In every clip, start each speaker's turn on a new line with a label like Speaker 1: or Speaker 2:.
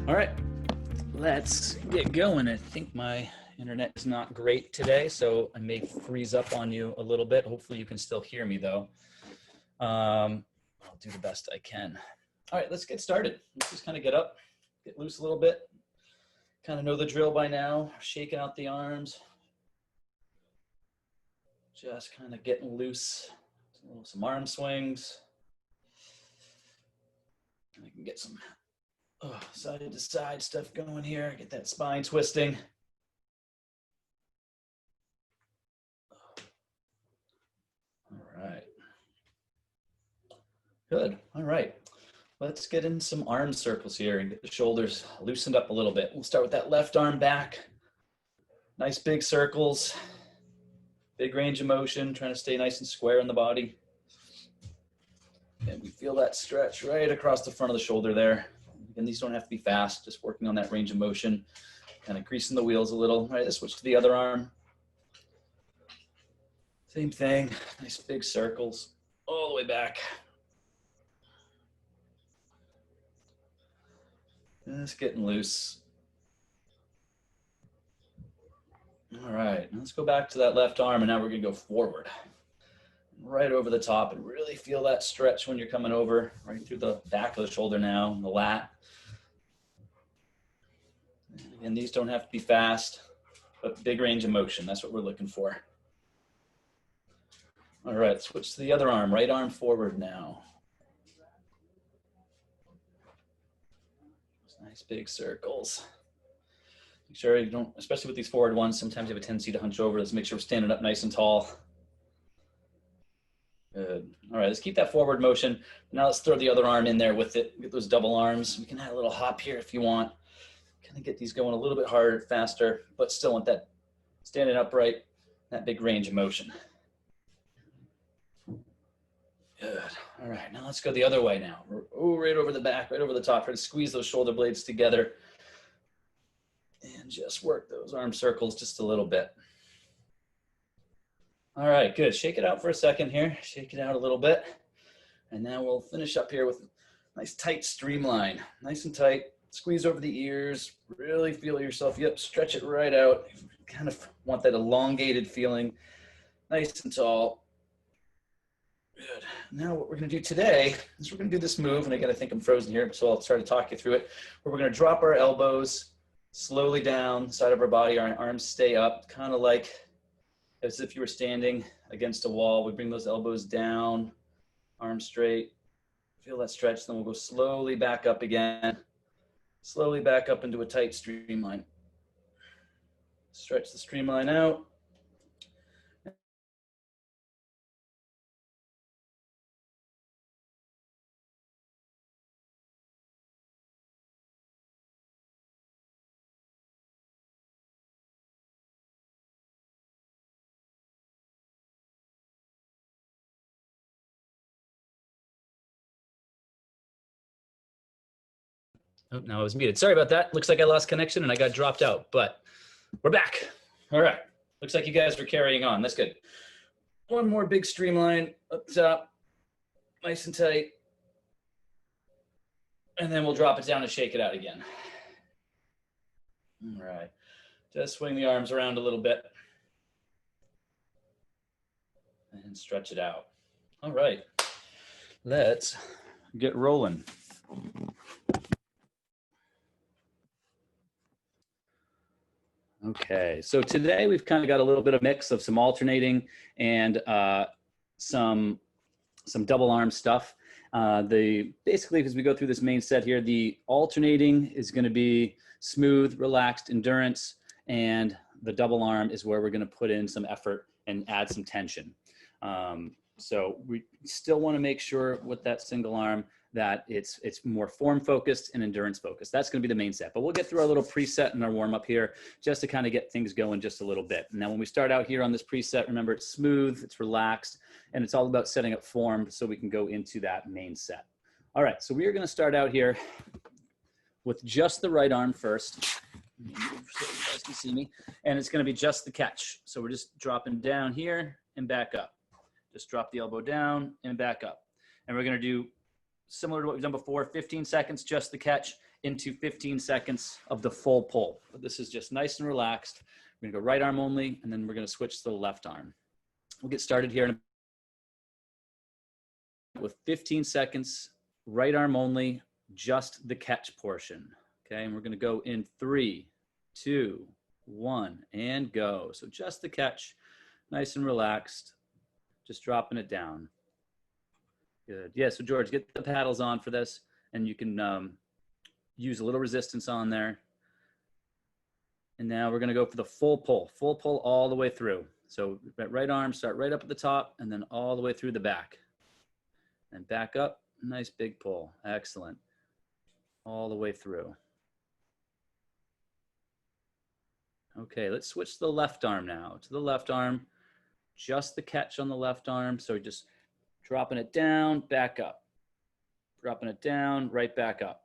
Speaker 1: All right, let's get going. I think my internet is not great today, so I may freeze up on you a little bit. Hopefully you can still hear me though. I'll do the best I can. All right, let's get started. Let's just kind of get up, get loose a little bit. Kind of know the drill by now, shaking out the arms. Just kind of getting loose, some arm swings. I can get some side to side stuff going here, get that spine twisting. All right. Good. All right. Let's get in some arm circles here and get the shoulders loosened up a little bit. We'll start with that left arm back. Nice big circles, big range of motion, trying to stay nice and square in the body. And we feel that stretch right across the front of the shoulder there. And these don't have to be fast, just working on that range of motion, kind of greasing the wheels a little. All right, let's switch to the other arm. Same thing, nice big circles all the way back. Just getting loose. All right, let's go back to that left arm, and now we're gonna go forward. Right over the top, and really feel that stretch when you're coming over, right through the back of the shoulder now, the lat. And these don't have to be fast, but big range of motion, that's what we're looking for. All right, switch to the other arm, right arm forward now. Nice big circles. Make sure you don't, especially with these forward ones, sometimes you have a tendency to hunch over. Let's make sure we're standing up nice and tall. Good. All right, let's keep that forward motion. Now let's throw the other arm in there with it. Get those double arms. We can add a little hop here if you want. Kind of get these going a little bit harder, faster, but still want that standing upright, that big range of motion. Good. All right, now let's go the other way now. Right over the back, right over the top. Try to squeeze those shoulder blades together and just work those arm circles just a little bit. All right, good. Shake it out for a second here. Shake it out a little bit. And now we'll finish up here with a nice tight streamline. Nice and tight. Squeeze over the ears. Really feel yourself. Yep, stretch it right out. Kind of want that elongated feeling. Nice and tall. Good. Now what we're going to do today is we're going to do this move, and again, I think I'm frozen here, so I'll try to talk you through it, where we're going to drop our elbows slowly down the side of our body. Our arms stay up, kind of like as if you were standing against a wall. We bring those elbows down, arms straight. Feel that stretch, then we'll go slowly back up again. Slowly back up into a tight streamline. Stretch the streamline out. Oh, now I was muted. Sorry about that. Looks like I lost connection and I got dropped out, but we're back. All right. Looks like you guys are carrying on. That's good. One more big streamline up top, nice and tight. And then we'll drop it down and shake it out again. All right. Just swing the arms around a little bit and stretch it out. All right. Let's get rolling. Okay, so today we've kind of got a little bit of mix of some alternating and some double arm stuff. Basically, as we go through this main set here, the alternating is going to be smooth, relaxed endurance, and the double arm is where we're going to put in some effort and add some tension. So we still want to make sure with that single arm that it's more form focused and endurance focused. That's going to be the main set, but we'll get through our little preset and our warm up here just to kind of get things going just a little bit. Now, when we start out here on this preset, remember it's smooth, it's relaxed, and it's all about setting up form so we can go into that main set. All right, so we are going to start out here with just the right arm first. So you guys can see me, and it's going to be just the catch. So we're just dropping down here and back up. Just drop the elbow down and back up. And we're going to do similar to what we've done before, 15 seconds, just the catch, into 15 seconds of the full pull. But this is just nice and relaxed. We're gonna go right arm only, and then we're gonna switch to the left arm. We'll get started here with 15 seconds, right arm only, just the catch portion. Okay, and we're gonna go in 3, 2, 1, and go. So just the catch, nice and relaxed, just dropping it down. Good. Yeah, so George, get the paddles on for this, and you can use a little resistance on there. And now we're gonna go for the full pull all the way through. So that right arm, start right up at the top, and then all the way through the back. And back up, nice big pull, excellent. All the way through. Okay, let's switch to the left arm now. To the left arm, just the catch on the left arm. So just dropping it down, back up. Dropping it down, right back up.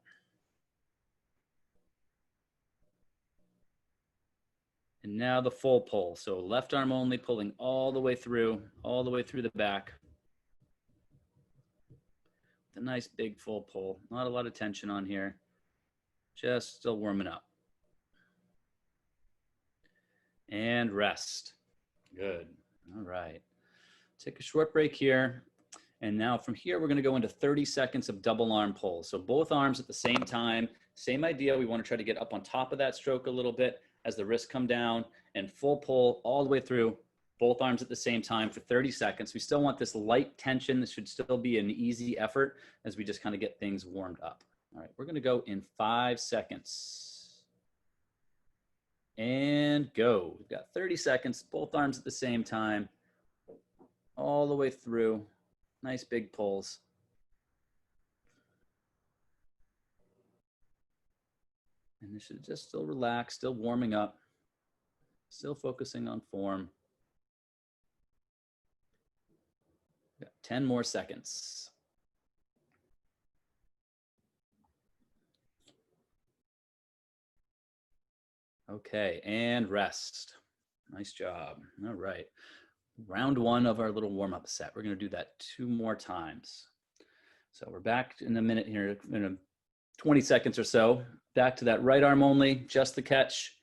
Speaker 1: And now the full pull. So left arm only, pulling all the way through the back. A nice big full pull. Not a lot of tension on here. Just still warming up. And rest. Good. All right. Take a short break here. And now from here, we're going to go into 30 seconds of double arm pull. So both arms at the same time. Same idea. We want to try to get up on top of that stroke a little bit as the wrists come down, and full pull all the way through, both arms at the same time for 30 seconds. We still want this light tension. This should still be an easy effort as we just kind of get things warmed up. All right, we're going to go in 5 seconds. And go. We've got 30 seconds, both arms at the same time, all the way through. Nice big pulls. And this should just still relax, still warming up, still focusing on form. Got 10 more seconds. Okay, and rest. Nice job. All right. Round 1 of our little warm-up set. We're going to do that 2 more times. So we're back in a minute here, in 20 seconds or so. Back to that right arm only, just the catch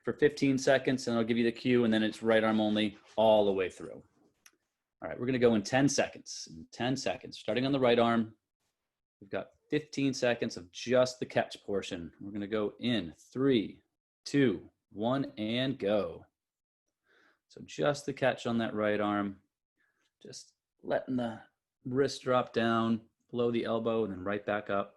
Speaker 1: for 15 seconds, and I'll give you the cue, and then it's right arm only all the way through. All right, we're gonna go in 10 seconds. 10 seconds, starting on the right arm. We've got 15 seconds of just the catch portion. We're gonna go in 3, 2, 1, and go. So just the catch on that right arm, just letting the wrist drop down below the elbow and then right back up.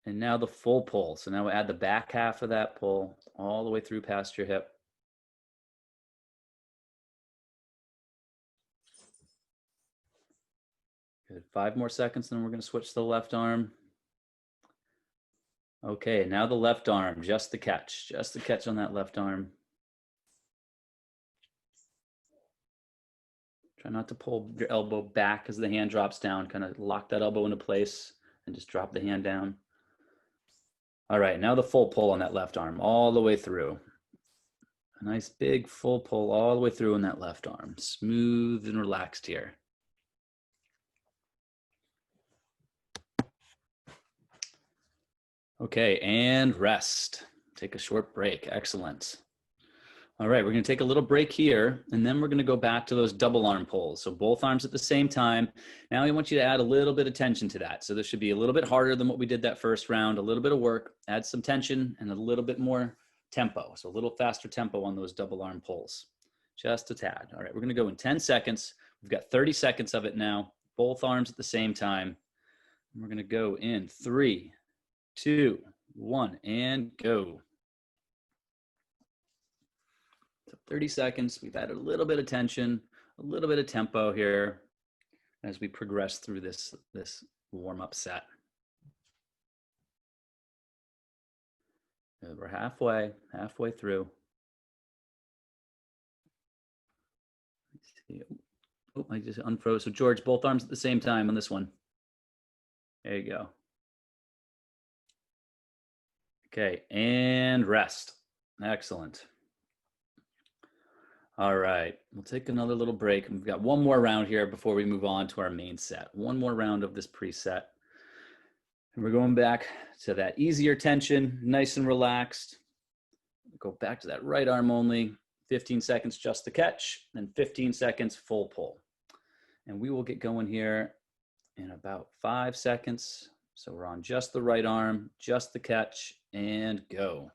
Speaker 1: And now the full pull. So now we add the back half of that pull all the way through past your hip. Good. 5 more seconds, then we're going to switch to the left arm. Okay, now the left arm, just the catch on that left arm. Try not to pull your elbow back as the hand drops down. Kind of lock that elbow into place and just drop the hand down. All right, now the full pull on that left arm, all the way through. A nice big full pull all the way through on that left arm. Smooth and relaxed here. Okay, and rest. Take a short break. Excellent. All right, we're going to take a little break here, and then we're going to go back to those double arm pulls. So both arms at the same time. Now I want you to add a little bit of tension to that. So this should be a little bit harder than what we did that first round, a little bit of work, add some tension and a little bit more tempo. So a little faster tempo on those double arm pulls, just a tad. All right, we're going to go in 10 seconds. We've got 30 seconds of it now, both arms at the same time. And we're going to go in 3, 2, 1, and go. So 30 seconds, we've added a little bit of tension, a little bit of tempo here as we progress through this warm-up set. And we're halfway through. Let's see. Oh, I just unfroze. So George, both arms at the same time on this one. There you go. Okay, and rest. Excellent. All right, we'll take another little break. We've got one more round here before we move on to our main set. One more round of this preset. And we're going back to that easier tension, nice and relaxed. Go back to that right arm only, 15 seconds just the catch, then 15 seconds full pull. And we will get going here in about 5 seconds. So we're on just the right arm, just the catch, and go.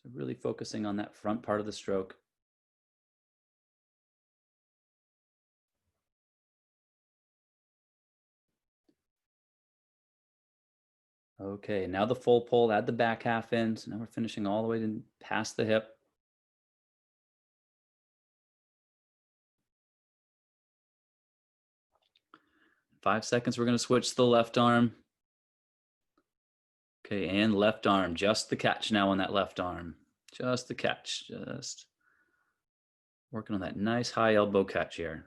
Speaker 1: So really focusing on that front part of the stroke. Okay, now the full pull, add the back half in. So now we're finishing all the way to past the hip. In 5 seconds, we're going to switch to the left arm. Okay, and left arm, just the catch now on that left arm. Just the catch, just working on that nice high elbow catch here.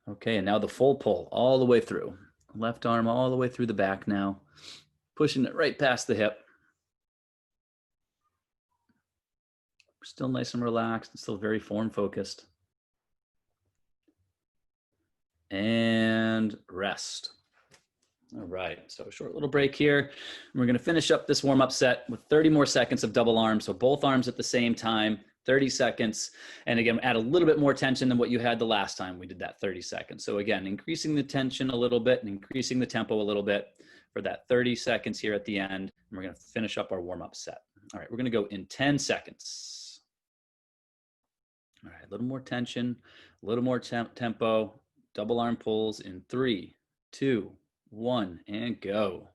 Speaker 1: Okay, and now the full pull all the way through. Left arm all the way through the back now, pushing it right past the hip. We're still nice and relaxed and still very form focused. And rest. All right, so a short little break here. We're gonna finish up this warm-up set with 30 more seconds of double arms. So both arms at the same time, 30 seconds. And again, add a little bit more tension than what you had the last time we did that 30 seconds. So again, increasing the tension a little bit and increasing the tempo a little bit for that 30 seconds here at the end. And we're gonna finish up our warm-up set. All right, we're gonna go in 10 seconds. All right, a little more tension, a little more tempo, double arm pulls in 3, 2, 1, and go.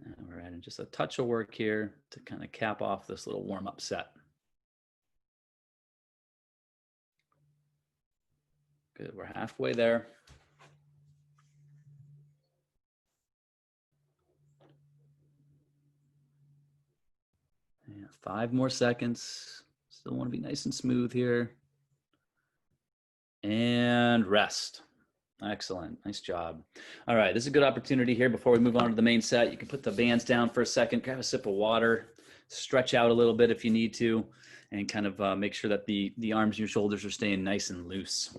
Speaker 1: And we're adding just a touch of work here to kind of cap off this little warm-up set. Good, we're halfway there. Yeah, 5 more seconds. Still want to be nice and smooth here. And rest. Excellent, nice job. All right, this is a good opportunity here before we move on to the main set. You can put the bands down for a second, grab a sip of water, stretch out a little bit if you need to, and kind of make sure that the arms and your shoulders are staying nice and loose.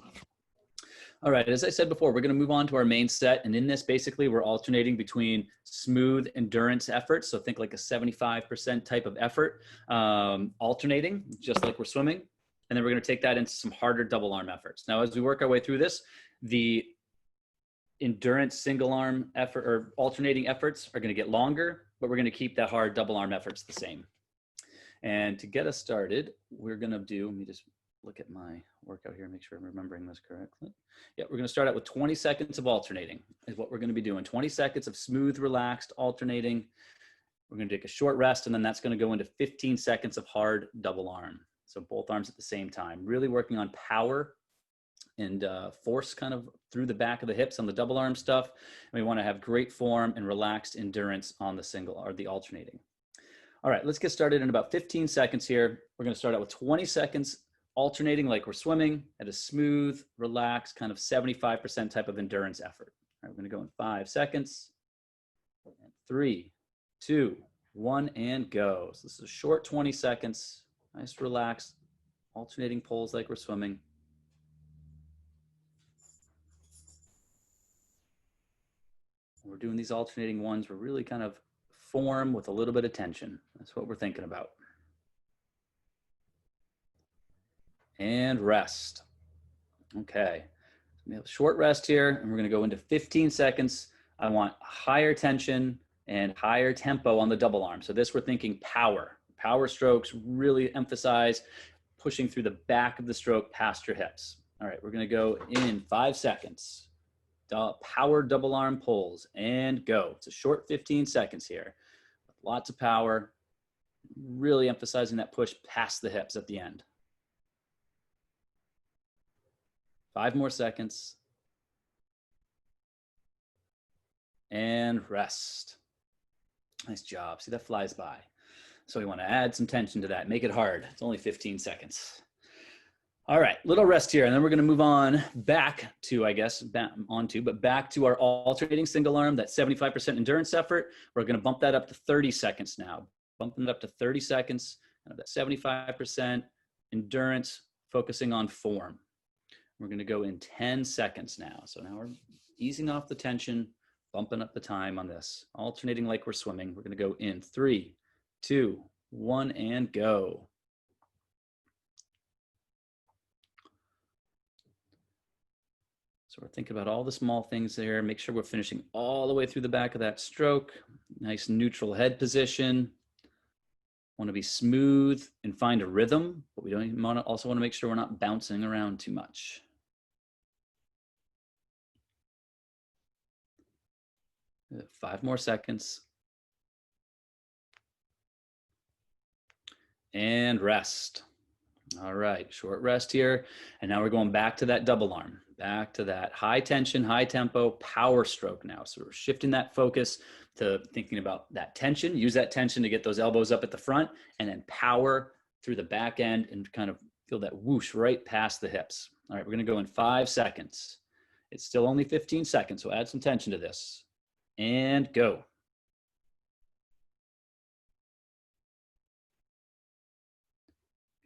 Speaker 1: All right, as I said before, we're gonna move on to our main set. And in this, basically, we're alternating between smooth endurance efforts. So think like a 75% type of effort, alternating, just like we're swimming. And then we're gonna take that into some harder double arm efforts. Now, as we work our way through this, the endurance single arm effort or alternating efforts are gonna get longer, but we're gonna keep that hard double arm efforts the same. And to get us started, we're gonna do, let me just look at my workout here and make sure I'm remembering this correctly. Yeah, we're gonna start out with 20 seconds of alternating is what we're gonna be doing. 20 seconds of smooth, relaxed, alternating. We're gonna take a short rest, and then that's gonna go into 15 seconds of hard double arm. So both arms at the same time, really working on power and force kind of through the back of the hips on the double arm stuff. And we wanna have great form and relaxed endurance on the single or the alternating. All right, let's get started in about 15 seconds here. We're gonna start out with 20 seconds alternating like we're swimming at a smooth, relaxed, kind of 75% type of endurance effort. All right, we're gonna go in 5 seconds. 3, 2, 1, and go. So this is a short 20 seconds, nice relaxed, alternating pulls like we're swimming. When we're doing these alternating ones, we're really kind of form with a little bit of tension. That's what we're thinking about. And rest. Okay, we have a short rest here, and we're gonna go into 15 seconds. I want higher tension and higher tempo on the double arm. So this, we're thinking power. Power strokes, really emphasize pushing through the back of the stroke past your hips. All right, we're gonna go in 5 seconds. Power double arm pulls, and go. It's a short 15 seconds here. Lots of power, really emphasizing that push past the hips at the end. 5 more seconds. And rest. Nice job. See, that flies by. So we want to add some tension to that, make it hard. It's only 15 seconds. All right, little rest here, and then we're going to move on back to, I guess, back to our alternating single arm, that 75% endurance effort. We're going to bump that up to 30 seconds now. Bumping it up to 30 seconds, and that 75% endurance, focusing on form. We're going to go in 10 seconds now. So now we're easing off the tension, bumping up the time on this, alternating like we're swimming. We're going to go in 3, 2, 1, and go. So we're thinking about all the small things there. Make sure we're finishing all the way through the back of that stroke. Nice neutral head position. Want to be smooth and find a rhythm, but we don't even also want to make sure we're not bouncing around too much. Five more seconds. And rest. All right, short rest here. And now we're going back to that double arm, back to that high tension, high tempo power stroke now. So we're shifting that focus to thinking about that tension, use that tension to get those elbows up at the front, and then power through the back end and kind of feel that whoosh right past the hips. All right, we're gonna go in 5 seconds. It's still only 15 seconds, so add some tension to this. And go.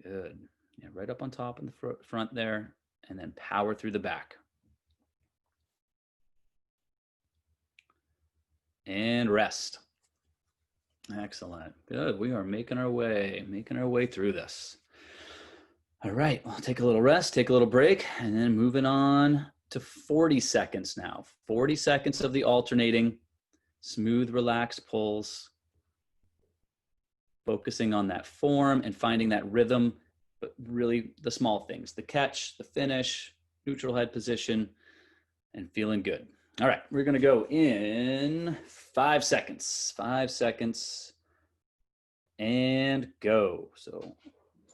Speaker 1: Good. Yeah, right up on top in the front there, and then power through the back. And rest. Excellent. Good. We are making our way through this. All right, we'll take a little rest, take a little break, and then moving on to 40 seconds now. 40 seconds of the alternating, smooth, relaxed pulls, focusing on that form and finding that rhythm, but really the small things, the catch, the finish, neutral head position, and feeling good. All right, we're gonna go in 5 seconds. 5 seconds and go. So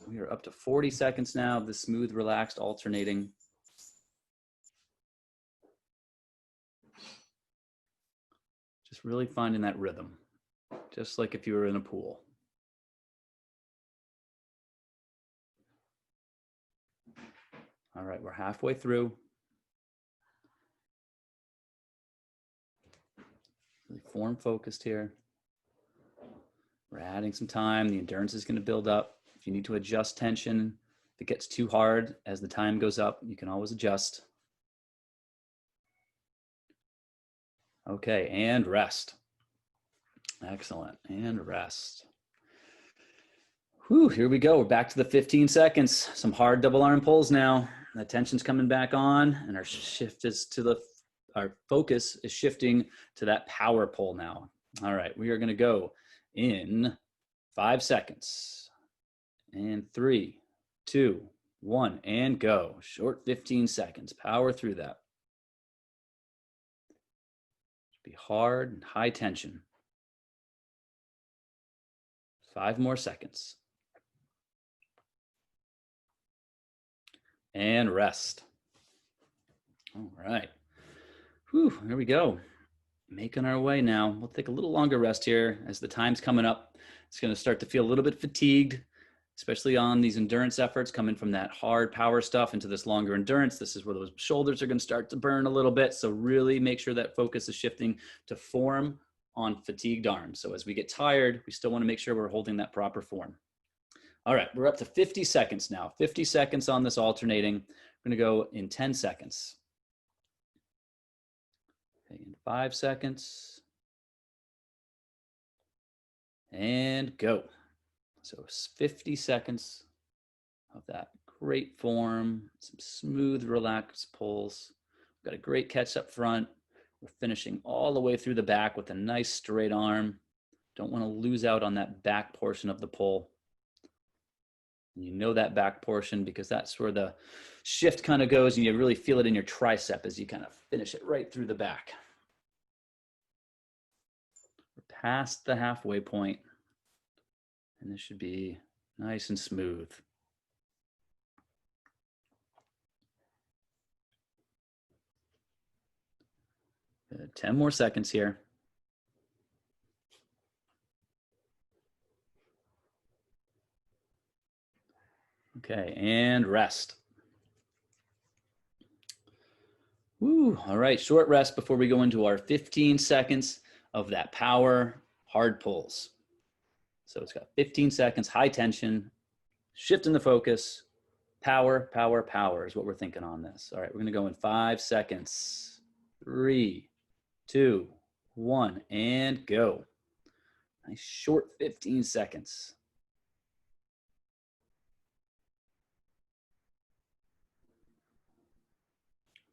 Speaker 1: we are up to 40 seconds now of the smooth, relaxed alternating. Just really finding that rhythm, just like if you were in a pool. All right, we're halfway through. Really form focused here. We're adding some time. The endurance is going to build up. If you need to adjust tension, if it gets too hard as the time goes up, you can always adjust. Okay, and rest. Excellent, and rest. Whew, here we go. We're back to the 15 seconds. Some hard double arm pulls now. The tension's coming back on, and our focus is shifting to that power pull now. All right, we are going to go in 5 seconds. And 3, 2, 1, and go. Short 15 seconds. Power through that. Be hard and high tension. 5 more seconds. And rest. All right. Whew, here we go. Making our way now. We'll take a little longer rest here as the time's coming up. It's going to start to feel a little bit fatigued, especially on these endurance efforts coming from that hard power stuff into this longer endurance. This is where those shoulders are going to start to burn a little bit. So really make sure that focus is shifting to form on fatigued arms. So as we get tired, we still want to make sure we're holding that proper form. All right, we're up to 50 seconds now. 50 seconds on this alternating. We're going to go in 10 seconds. Okay, in 5 seconds. And go. So 50 seconds of that great form, some smooth, relaxed pulls. We've got a great catch up front. We're finishing all the way through the back with a nice straight arm. Don't want to lose out on that back portion of the pull. And you know that back portion because that's where the shift kind of goes, and you really feel it in your tricep as you kind of finish it right through the back. We're past the halfway point, and this should be nice and smooth. Good. 10 more seconds here. Okay, and rest. Woo. All right, short rest before we go into our 15 seconds of that power hard pulls. So it's got 15 seconds, high tension, shifting the focus, power, power, power is what we're thinking on this. All right, we're gonna go in 5 seconds. 3, 2, 1, and go. Nice short 15 seconds.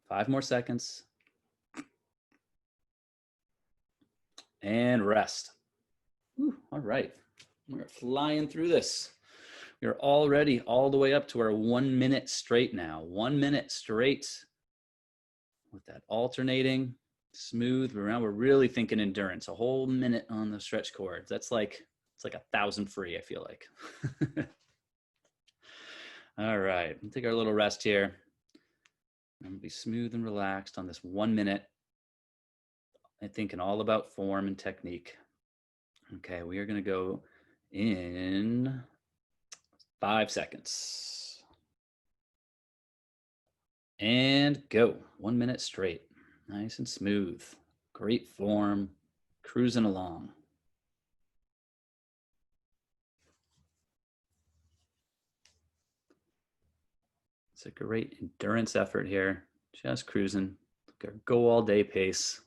Speaker 1: Five more seconds. And rest. Whew, all right, we're flying through this. We're already all the way up to our 1 minute straight now. 1 minute straight with that alternating, smooth. We're really thinking endurance. A whole minute on the stretch cords. That's like, it's like 1,000 free, I feel like. All right, we'll take our little rest here. I'm gonna be smooth and relaxed on this 1 minute. I'm thinking all about form and technique. Okay, we are gonna go in 5 seconds. And go. 1 minute straight. Nice and smooth. Great form. Cruising along. It's a great endurance effort here. Just cruising. Go all day pace.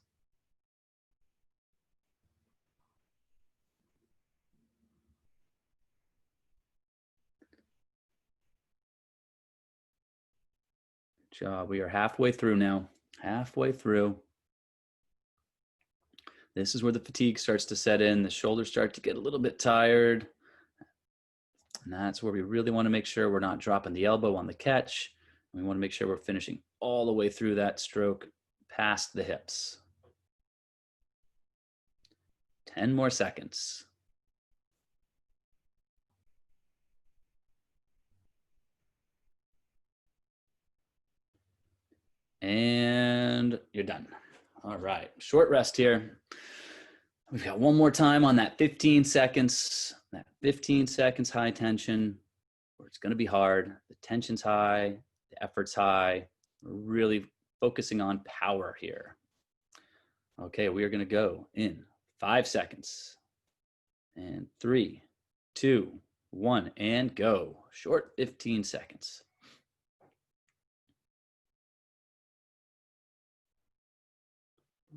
Speaker 1: Good job. We are halfway through now. Halfway through. This is where the fatigue starts to set in. The shoulders start to get a little bit tired. And that's where we really want to make sure we're not dropping the elbow on the catch. We want to make sure we're finishing all the way through that stroke past the hips. 10 more seconds. And you're done. All right, short rest here. We've got one more time on that 15 seconds, that 15 seconds high tension, where it's gonna be hard. The tension's high, the effort's high. We're really focusing on power here. Okay, we are gonna go in 5 seconds. And 3, 2, 1, and go. Short 15 seconds.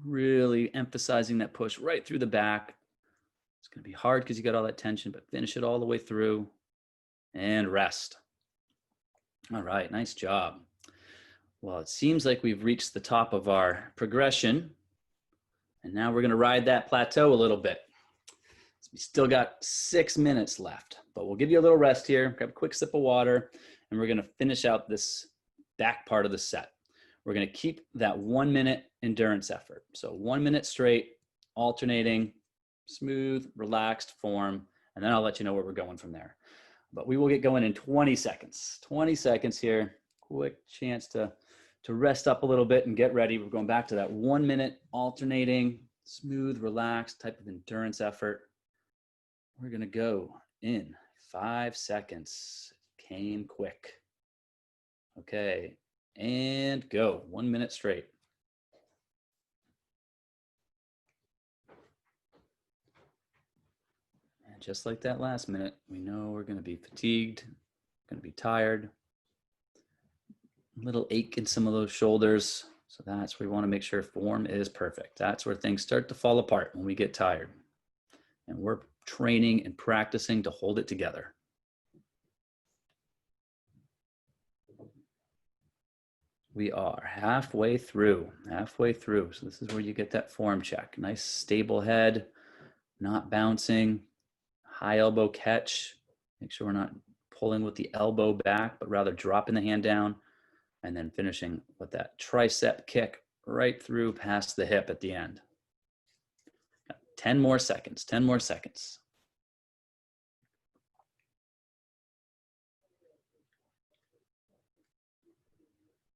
Speaker 1: Really emphasizing that push right through the back. It's going to be hard because you got all that tension, but finish it all the way through and rest. All right, nice job. Well, it seems like we've reached the top of our progression, and now we're going to ride that plateau a little bit. So we still got 6 minutes left, but we'll give you a little rest here, grab a quick sip of water, and we're going to finish out this back part of the set. We're going to keep that 1 minute endurance effort. So 1 minute straight, alternating, smooth, relaxed form, and then I'll let you know where we're going from there. But we will get going in 20 seconds. 20 seconds here, quick chance to rest up a little bit and get ready. We're going back to that 1 minute alternating, smooth, relaxed type of endurance effort. We're going to go in 5 seconds. Came quick. Okay. And go. 1 minute straight. And just like that last minute, we know we're going to be fatigued, going to be tired, a little ache in some of those shoulders. So that's where we want to make sure form is perfect. That's where things start to fall apart when we get tired. And we're training and practicing to hold it together. We are halfway through. So this is where you get that form check. Nice stable head, not bouncing, high elbow catch. Make sure we're not pulling with the elbow back, but rather dropping the hand down and then finishing with that tricep kick right through past the hip at the end. 10 more seconds, 10 more seconds.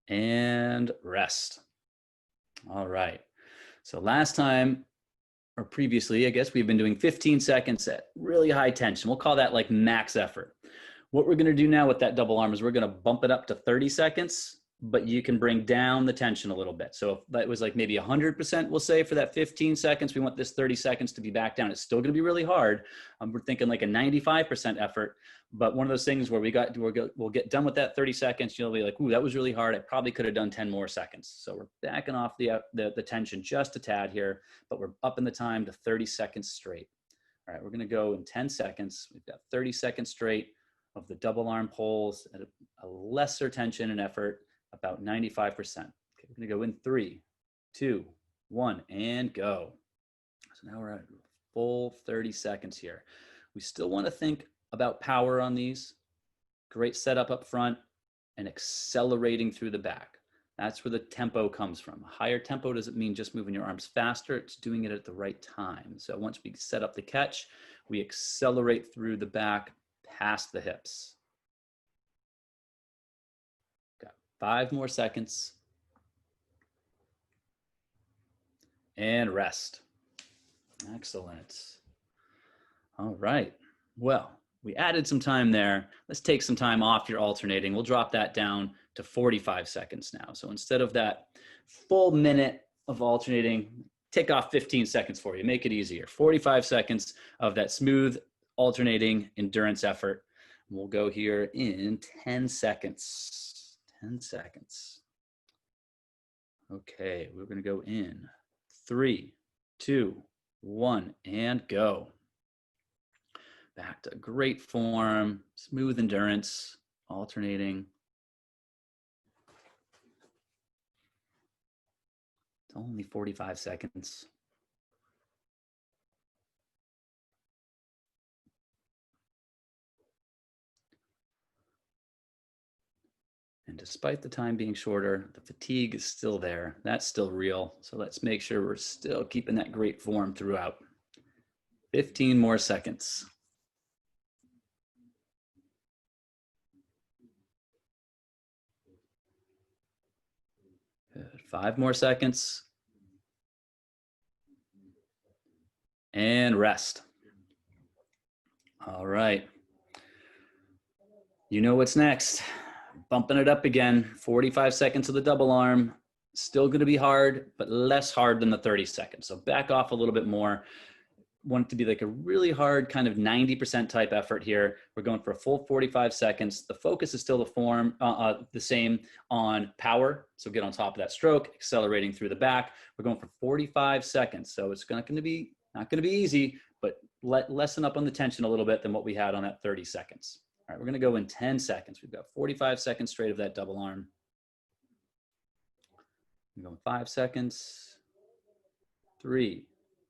Speaker 1: And rest. All right. So last time, or previously, I guess we've been doing 15 seconds at really high tension. We'll call that like max effort. What we're going to do now with that double arm is we're going to bump it up to 30 seconds. but you can bring down the tension a little bit. So if that was like maybe 100%, we'll say for that 15 seconds, we want this 30 seconds to be back down. It's still going to be really hard. We're thinking like a 95% effort, but one of those things where we'll get done with that 30 seconds. You'll be like, ooh, that was really hard. I probably could have done 10 more seconds. So we're backing off the tension just a tad here, but we're upping the time to 30 seconds straight. All right, we're going to go in 10 seconds. We've got 30 seconds straight of the double arm pulls at a lesser tension and effort, about 95%. Okay, we're going to go in 3, 2, 1, and go. So now we're at full 30 seconds here. We still want to think about power on these. Great setup up front and accelerating through the back. That's where the tempo comes from. Higher tempo doesn't mean just moving your arms faster. It's doing it at the right time. So once we set up the catch, we accelerate through the back past the hips. 5 more seconds. And rest. Excellent. All right. Well, we added some time there. Let's take some time off your alternating. We'll drop that down to 45 seconds now. So instead of that full minute of alternating, take off 15 seconds for you. Make it easier. 45 seconds of that smooth alternating endurance effort. We'll go here in 10 seconds. 10 seconds. Okay, we're going to go in 3, 2, 1, and go. Back to great form, smooth endurance, alternating. It's only 45 seconds. And despite the time being shorter, the fatigue is still there. That's still real. So let's make sure we're still keeping that great form throughout. 15 more seconds. Good. 5 more seconds. And rest. All right. You know what's next. Bumping it up again, 45 seconds of the double arm. Still going to be hard, but less hard than the 30 seconds. So back off a little bit more. Want it to be like a really hard kind of 90% type effort here. We're going for a full 45 seconds. The focus is still the same on power. So get on top of that stroke, accelerating through the back. We're going for 45 seconds. So it's not going to be easy, but lessen up on the tension a little bit than what we had on that 30 seconds. All right, we're going to go in 10 seconds. We've got 45 seconds straight of that double arm. We're going 5 seconds. 3,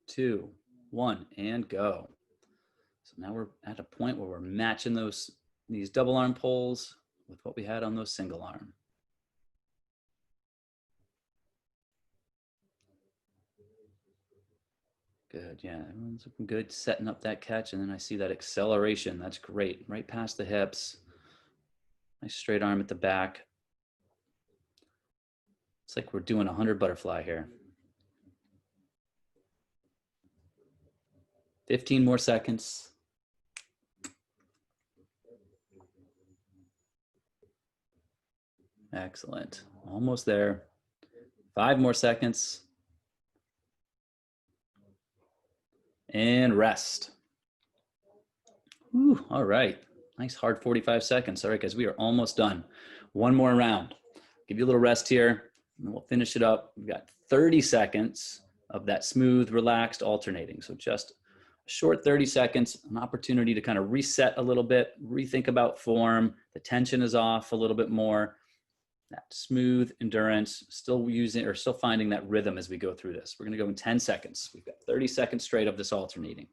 Speaker 1: 2, 1, and go. So now we're at a point where we're matching these double arm pulls with what we had on those single arm. Good, yeah, everyone's looking good, setting up that catch, and then I see that acceleration. That's great, right past the hips. Nice straight arm at the back. It's like we're doing a 100 butterfly here. 15 more seconds. Excellent, almost there. 5 more seconds. And rest. Whew, all right, nice hard 45 seconds. All right, guys, we are almost done. One more round. Give you a little rest here, and we'll finish it up. We've got 30 seconds of that smooth, relaxed alternating. So just a short 30 seconds, an opportunity to kind of reset a little bit, rethink about form. The tension is off a little bit more. That smooth endurance, still finding that rhythm as we go through this. We're going to go in 10 seconds. We've got 30 seconds straight of this alternating.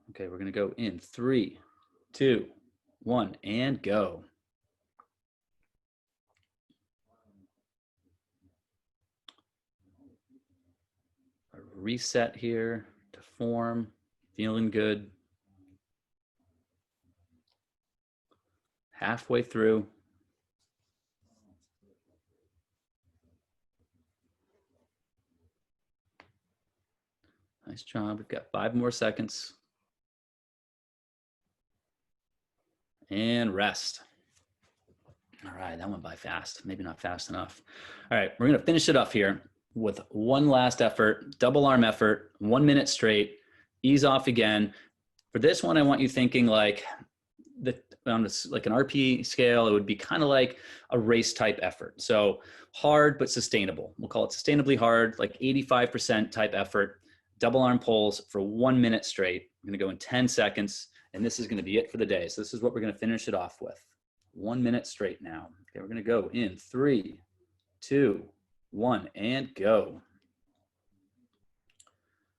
Speaker 1: Okay, we're going to go in 3, 2, 1, and go. A reset here to form, feeling good. Halfway through. Nice job. We've got 5 more seconds. And rest. All right, that went by fast. Maybe not fast enough. All right, we're gonna finish it up here with one last effort, double arm effort, 1 minute straight, ease off again. For this one, I want you thinking like on this, like an RP scale, it would be kind of like a race type effort. So hard, but sustainable. We'll call it sustainably hard, like 85% type effort, double arm pulls for 1 minute straight. I'm gonna go in 10 seconds, and this is gonna be it for the day. So this is what we're gonna finish it off with. 1 minute straight now. Okay, we're gonna go in 3, 2, 1, and go.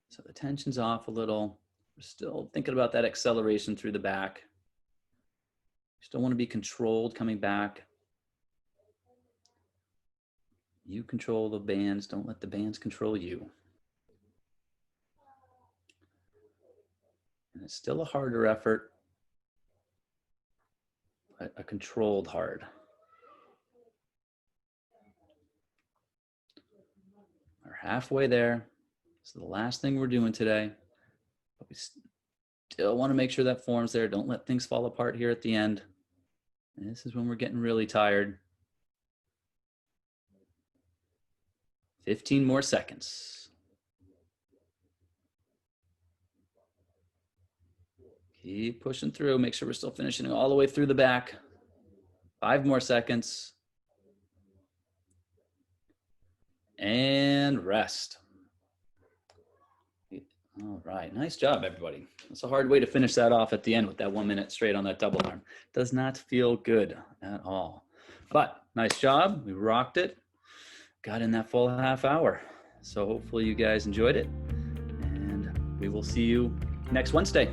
Speaker 1: So the tension's off a little. We're still thinking about that acceleration through the back. Still want to be controlled coming back. You control the bands. Don't let the bands control you. And it's still a harder effort, but a controlled hard. We're halfway there. This is the last thing we're doing today. But we still want to make sure that form's there. Don't let things fall apart here at the end. And this is when we're getting really tired. 15 more seconds. Keep pushing through. Make sure we're still finishing all the way through the back. 5 more seconds. And rest. All right, nice job, everybody. It's a hard way to finish that off at the end with that 1 minute straight on that double arm. Does not feel good at all. But nice job, we rocked it. Got in that full half hour. So hopefully you guys enjoyed it. And we will see you next Wednesday.